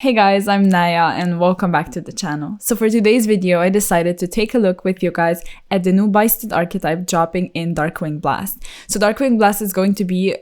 Hey guys, I'm Naya and welcome back to the channel. So for today's video, I decided to take a look with you guys at the new Bystial archetype dropping in Darkwing Blast. So Darkwing Blast is going to be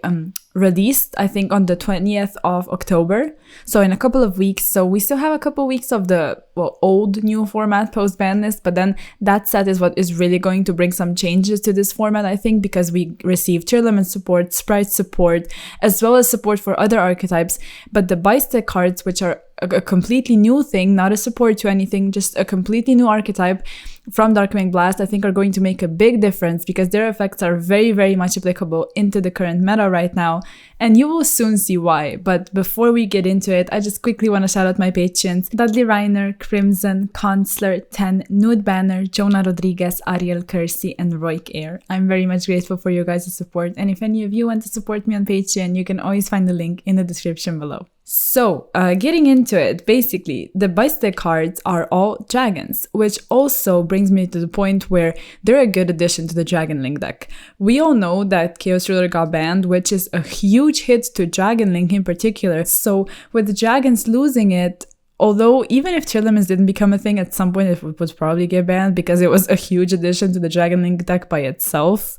released, I think, on the 20th of October. So in a couple of weeks. So we still have a couple weeks of the, old new format post-ban list, but then that set is what is really going to bring some changes to this format, I think, because we receive tier limit support, sprite support, as well as support for other archetypes. But the Bystial cards, which are a completely new thing, not a support to anything, just a completely new archetype from Darkwing Blast, I think are going to make a big difference because their effects are very, very much applicable into the current meta right now, and you will soon see why. But before we get into it, I just quickly want to shout out my patrons: Dudley Reiner, Crimson, Consular, 10, Nude Banner, Jonah Rodriguez, Ariel Kersey, and Roik Air. I'm very much grateful for your guys' support, and if any of you want to support me on Patreon, you can always find the link in the description below. So, getting into it, basically, the Bystial cards are all dragons, which also brings me to the point where they're a good addition to the Dragon Link deck. We all know that Chaos Ruler got banned, which is a huge hit to Dragon Link in particular. So, with the dragons losing it, although even if tier limits didn't become a thing, at some point it would probably get banned because it was a huge addition to the Dragon Link deck by itself,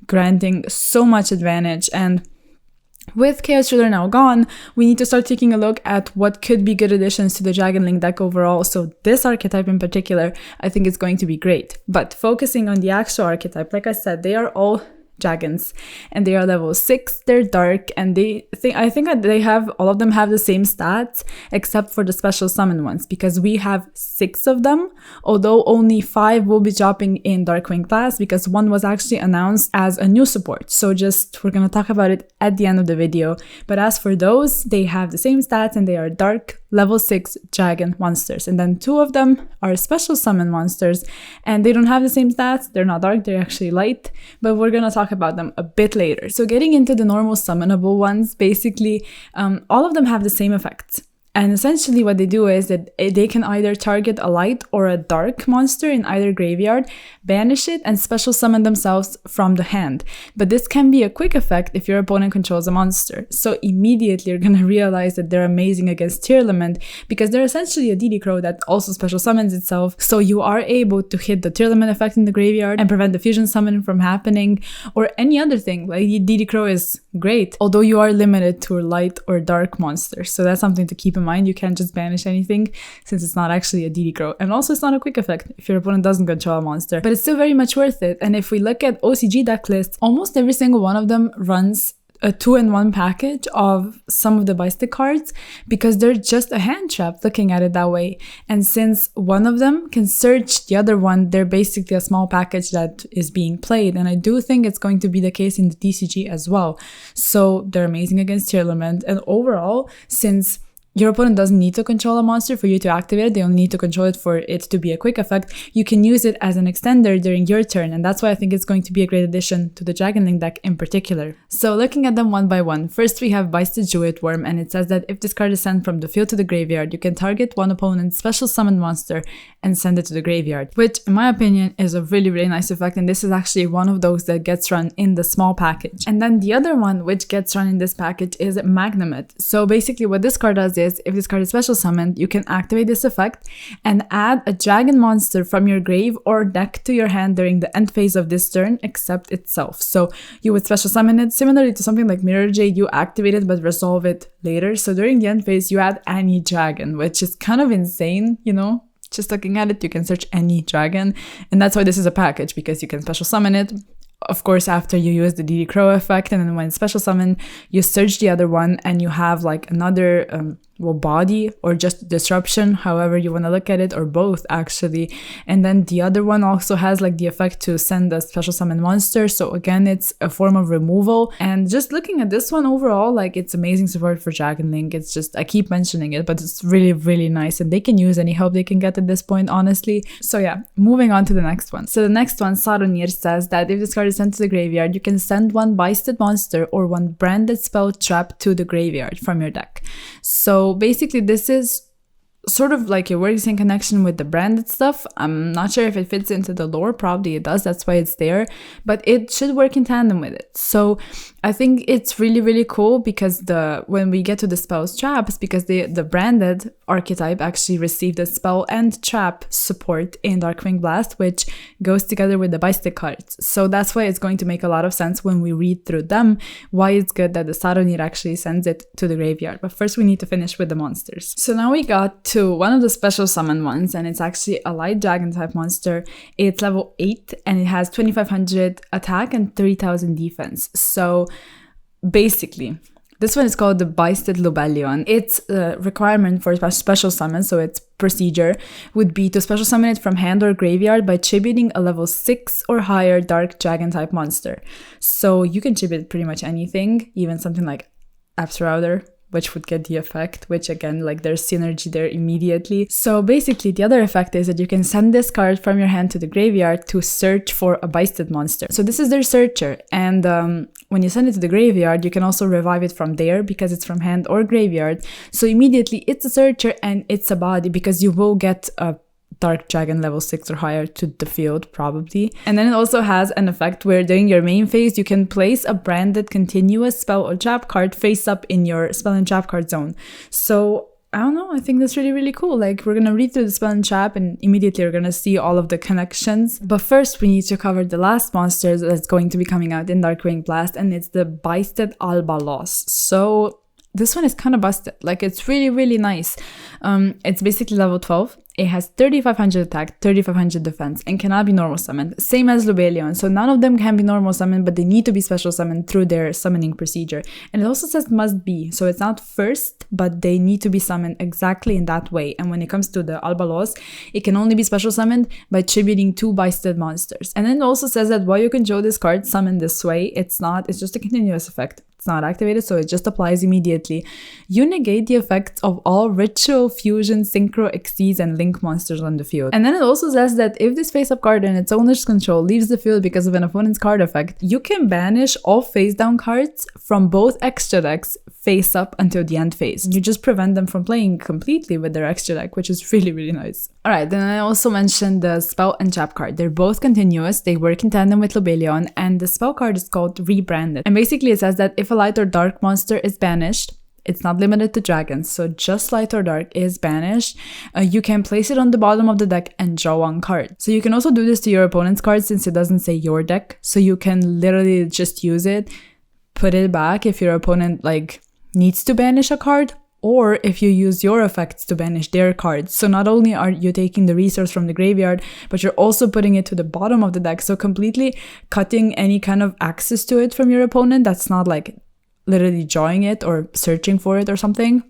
granting so much advantage. And with Chaos Ruler now gone, we need to start taking a look at what could be good additions to the Dragon Link deck overall. So this archetype in particular, I think is going to be great. But focusing on the actual archetype, like I said, they are all dragons and they are level 6, they're dark, and I think that they have, all of them have the same stats except for the special summon ones, because we have 6 of them, although only 5 will be dropping in Darkwing Blast because one was actually announced as a new support. So we're gonna talk about it at the end of the video. But as for those, they have the same stats and they are dark level 6 dragon monsters, and then 2 of them are special summon monsters and they don't have the same stats. They're not dark, they're actually light, but we're gonna talk about them a bit later. So getting into the normal summonable ones, basically all of them have the same effects. And essentially what they do is that they can either target a light or a dark monster in either graveyard, banish it, and special summon themselves from the hand. But this can be a quick effect if your opponent controls a monster. So immediately you're gonna realize that they're amazing against tier limit because they're essentially a DD Crow that also special summons itself. So you are able to hit the tier limit effect in the graveyard and prevent the fusion summon from happening, or any other thing. Like DD Crow is great, although you are limited to light or dark monsters. So that's something to keep in mind. You can't just banish anything since it's not actually a DD Crow. And also it's not a quick effect if your opponent doesn't control a monster. But it's still very much worth it. And if we look at OCG deck lists, almost every single one of them runs a 2-in-1 package of some of the Bystial cards because they're just a hand trap, looking at it that way. And since one of them can search the other one, they're basically a small package that is being played. And I do think it's going to be the case in the TCG as well. So they're amazing against tier limit. And overall, since your opponent doesn't need to control a monster for you to activate it, they only need to control it for it to be a quick effect, you can use it as an extender during your turn, and that's why I think it's going to be a great addition to the Dragon Link deck in particular. So looking at them one by one, first we have Bystial Jewett Worm, and it says that if this card is sent from the field to the graveyard, you can target one opponent's special summon monster and send it to the graveyard, which in my opinion is a really, really nice effect, and this is actually one of those that gets run in the small package. And then the other one which gets run in this package is Magnamut. So basically what this card does is, if this card is special summoned, you can activate this effect and add a dragon monster from your grave or deck to your hand during the end phase of this turn, except itself. So you would special summon it similarly to something like Mirror Jade. You activate it but resolve it later. So during the end phase, you add any dragon, which is kind of insane, you know? Just looking at it, you can search any dragon, and that's why this is a package, because you can special summon it. Of course, after you use the DD Crow effect, and then when special summon, you search the other one and you have like another body or just disruption, however you want to look at it, or both actually. And then the other one also has like the effect to send a special summon monster. So again, it's a form of removal. And just looking at this one overall, like it's amazing support for Dragon Link. It's just, I keep mentioning it, but it's really, really nice, and they can use any help they can get at this point, honestly. So yeah, moving on to the next one. So the next one, Saronir, says that if this card is sent to the graveyard, you can send one Bystial monster or one branded spell trap to the graveyard from your deck. So basically this is sort of like it works in connection with the branded stuff. I'm not sure if it fits into the lore, probably it does, that's why it's there, but it should work in tandem with it. So I think it's really cool because when we get to the spells traps, because the branded archetype actually received a spell and trap support in Darkwing Blast, which goes together with the Bystial cards. So that's why it's going to make a lot of sense when we read through them, why it's good that the ShadowRabbit actually sends it to the graveyard. But first we need to finish with the monsters. So now we got to one of the special summon ones, and it's actually a light dragon type monster. It's level 8 and it has 2500 attack and 3000 defense. So basically, this one is called the Bystial Lobelion. Its requirement for special summon, so its procedure, would be to special summon it from hand or graveyard by tributing a level 6 or higher dark dragon type monster. So you can tribute pretty much anything, even something like Absorauder, which would get the effect, which again, like there's synergy there immediately. So basically the other effect is that you can send this card from your hand to the graveyard to search for a Bystial monster. So this is their searcher, and when you send it to the graveyard, you can also revive it from there because it's from hand or graveyard. So immediately it's a searcher and it's a body, because you will get a dark dragon level 6 or higher to the field probably. And then it also has an effect where during your main phase you can place a branded continuous spell or trap card face up in your spell and trap card zone. So I don't know, I think that's really cool. Like, we're gonna read through the spell and trap and immediately we're gonna see all of the connections. But first we need to cover the last monster that's going to be coming out in Darkwing Blast, and it's the Bystial Albalos. So this one is kind of busted. Like, it's really nice. It's basically level 12. It has 3500 attack, 3500 defense, and cannot be normal summoned. Same as Lobelion. So none of them can be normal summoned, but they need to be special summoned through their summoning procedure. And it also says must be. So it's not first, but they need to be summoned exactly in that way. And when it comes to the Albalos, it can only be special summoned by tributing 2 Bystial monsters. And then it also says that while you control this card summoned this way, it's just a continuous effect. It's not activated, so it just applies immediately. You negate the effects of all ritual, fusion, synchro, exceeds, and link monsters on the field. And then it also says that if this face-up card in its owner's control leaves the field because of an opponent's card effect, you can banish all face-down cards from both extra decks face-up until the end phase. You just prevent them from playing completely with their extra deck, which is really nice. Alright, then I also mentioned the spell and trap card. They're both continuous, they work in tandem with Lobelion, and the spell card is called Rebranded. And basically it says that if a light or dark monster is banished, it's not limited to dragons, so just light or dark is banished, you can place it on the bottom of the deck and draw 1 card. So you can also do this to your opponent's card since it doesn't say your deck, so you can literally just use it, put it back if your opponent like needs to banish a card, or if you use your effects to banish their cards. So not only are you taking the resource from the graveyard, but you're also putting it to the bottom of the deck, so completely cutting any kind of access to it from your opponent that's not like literally drawing it or searching for it or something.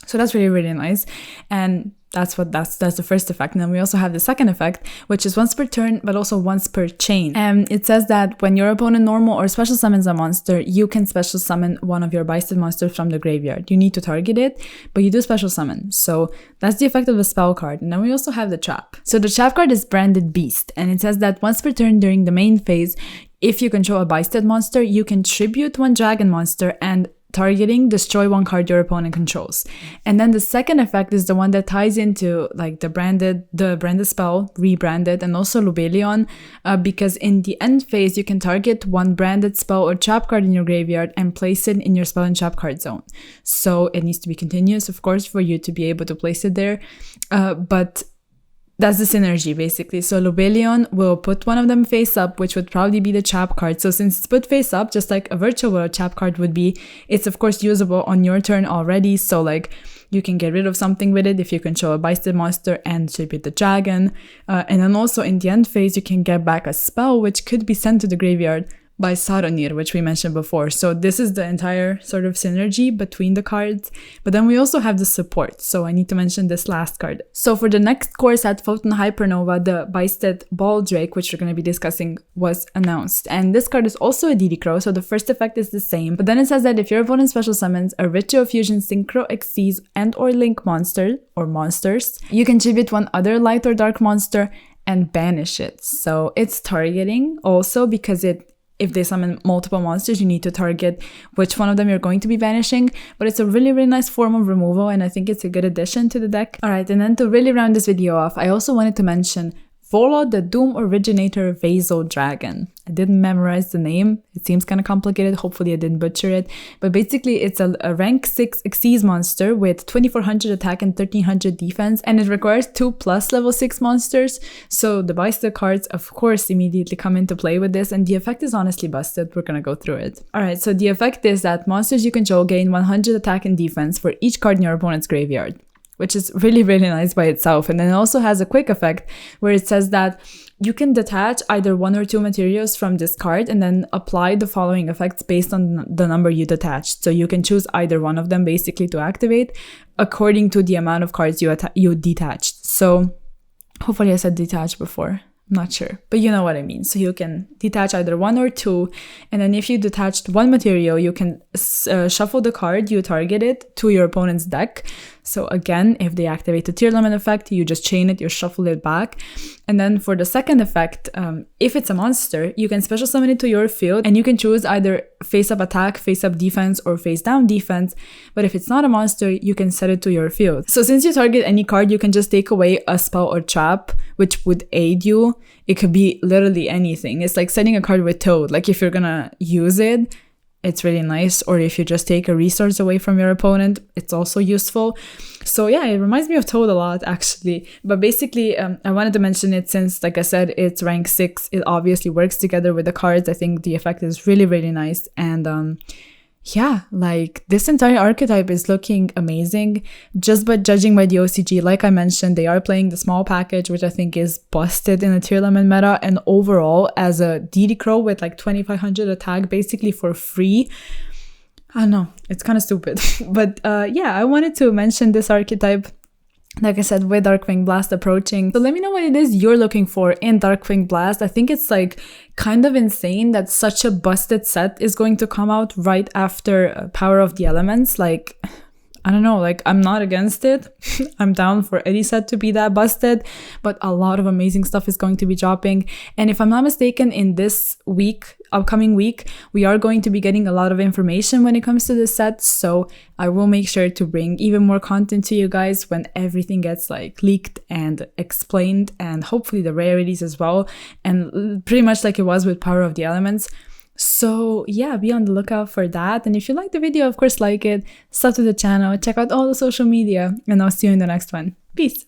So that's really nice. And that's the first effect. And then we also have the second effect, which is once per turn, but also once per chain. And it says that when your opponent normal or special summons a monster, you can special summon one of your Bystial monsters from the graveyard. You need to target it, but you do special summon. So that's the effect of the spell card. And then we also have the trap. So the trap card is branded Beast, and it says that once per turn during the main phase, if you control a Bystial monster, you can tribute 1 dragon monster and targeting, destroy 1 card your opponent controls. And then the second effect is the one that ties into like the branded spell, Rebranded, and also Lobelion, because in the end phase you can target 1 branded spell or trap card in your graveyard and place it in your spell and trap card zone. So it needs to be continuous, of course, for you to be able to place it there, but that's the synergy basically. So Lobelion will put one of them face up, which would probably be the trap card. So since it's put face up, just like a virtual world trap card would be, it's of course usable on your turn already. So like you can get rid of something with it if you control a Bystial monster and tribute the dragon. And then also in the end phase, you can get back a spell which could be sent to the graveyard by ShadowRabbit, which we mentioned before. So this is the entire sort of synergy between the cards. But then we also have the support. So I need to mention this last card. So for the next core set, Photon Hypernova, the Bystial Baldrake, which we're going to be discussing, was announced. And this card is also a DD Crow, so the first effect is the same. But then it says that if your opponent special summons a Ritual Fusion, Synchro, Exceeds, and or Link monster, or monsters, you can tribute 1 other light or dark monster and banish it. So it's targeting also, because if they summon multiple monsters, you need to target which one of them you're going to be banishing. But it's a really nice form of removal, and I think it's a good addition to the deck. Alright, and then to really round this video off, I also wanted to mention Vola the Doom Originator Vaso Dragon. I didn't memorize the name. It seems kind of complicated. Hopefully I didn't butcher it. But basically it's a rank 6 Xyz monster with 2400 attack and 1300 defense. And it requires 2+ level 6 monsters. So the Bystial cards, of course, immediately come into play with this. And the effect is honestly busted. We're gonna go through it. Alright, so the effect is that monsters you control gain 100 attack and defense for each card in your opponent's graveyard, which is really, really nice by itself. And then it also has a quick effect where it says that you can detach either 1 or 2 materials from this card and then apply the following effects based on the number you detached. So you can choose either one of them basically to activate according to the amount of cards you detached. So hopefully I said detach before. I'm not sure, but you know what I mean. So you can detach either 1 or 2, and then if you detached 1 material, you can shuffle the card you targeted to your opponent's deck. So again, if they activate the tier limit effect, you just chain it, you shuffle it back. And then for the second effect, if it's a monster, you can special summon it to your field, and you can choose either face up attack, face up defense, or face down defense. But if it's not a monster, you can set it to your field. So since you target any card, you can just take away a spell or trap, which would aid you. It could be literally anything. It's like setting a card with Toad. Like if you're gonna use it, it's really nice. Or if you just take a resource away from your opponent, it's also useful. So yeah, it reminds me of Toad a lot actually. But basically, I wanted to mention it since, like I said, it's rank 6. It obviously works together with the cards. I think the effect is really, really nice. And yeah, like this entire archetype is looking amazing. Just by judging by the OCG, like I mentioned, they are playing the small package, which I think is busted in a tier limit meta. And overall, as a DD Crow with like 2500 attack basically for free, I don't know, it's kind of stupid. But yeah, I wanted to mention this archetype. Like I said, with Darkwing Blast approaching. So let me know what it is you're looking for in Darkwing Blast. I think it's like kind of insane that such a busted set is going to come out right after Power of the Elements. Like, I don't know, like I'm not against it. I'm down for any set to be that busted, but a lot of amazing stuff is going to be dropping. And if I'm not mistaken, in this week, upcoming week, we are going to be getting a lot of information when it comes to this set. So I will make sure to bring even more content to you guys when everything gets like leaked and explained, and hopefully the rarities as well. And pretty much like it was with Power of the Elements. So yeah, be on the lookout for that. And if you like the video, of course, like it, sub to the channel, check out all the social media, and I'll see you in the next one. Peace.